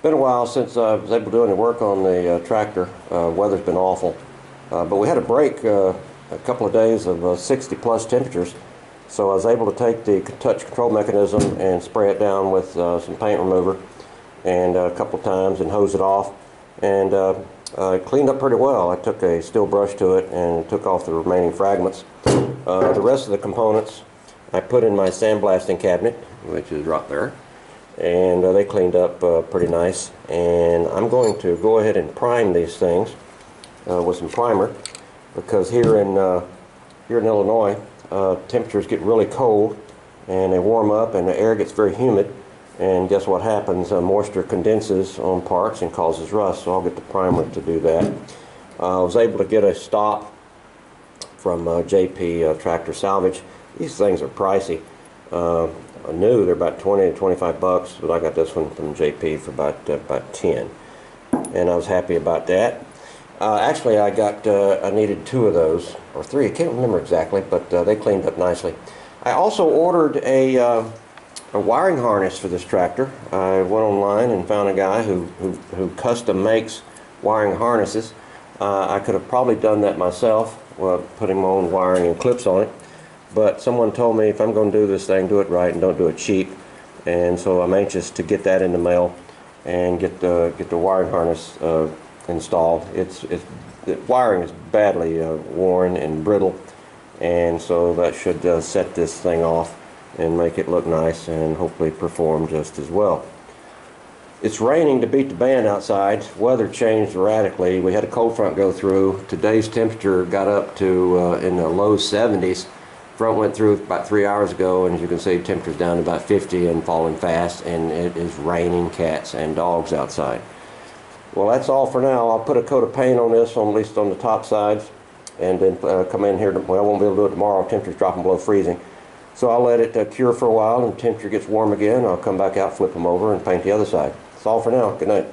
been a while since I was able to do any work on the tractor. Weather's been awful. But we had a break a couple of days of 60 plus temperatures. So I was able to take the touch control mechanism and spray it down with some paint remover and a couple of times and hose it off. And it cleaned up pretty well. I took a steel brush to it and took off the remaining fragments. The rest of the components I put in my sandblasting cabinet, which is right there. And they cleaned up pretty nice. And I'm going to go ahead and prime these things with some primer, because here in Illinois temperatures get really cold and they warm up and the air gets very humid, and guess what happens? Moisture condenses on parts and causes rust. So I'll get the primer to do that. I was able to get a stop from JP Tractor Salvage. These things are pricey. New, they're about 20 to 25 bucks, but I got this one from JP for about 10, and I was happy about that. Actually, I needed 2 of those, or 3, I can't remember exactly, but they cleaned up nicely. I also ordered a wiring harness for this tractor. I went online and found a guy who custom makes wiring harnesses. I could have probably done that myself, putting my own wiring and clips on it. But someone told me if I'm going to do this thing, do it right and don't do it cheap. And so I'm anxious to get that in the mail and get the wiring harness installed. The wiring is badly worn and brittle, and so that should set this thing off and make it look nice and hopefully perform just as well. It's raining to beat the band outside. Weather changed radically. We had a cold front go through. Today's temperature got up to in the low 70s. Front went through about 3 hours ago, and as you can see, temperature's down to about 50 and falling fast, and it is raining cats and dogs outside. Well, that's all for now. I'll put a coat of paint on this, at least on the top sides, and then come in here. Well, I won't be able to do it tomorrow. Temperature's dropping below freezing. So I'll let it cure for a while, and temperature gets warm again. I'll come back out, flip them over, and paint the other side. That's all for now. Good night.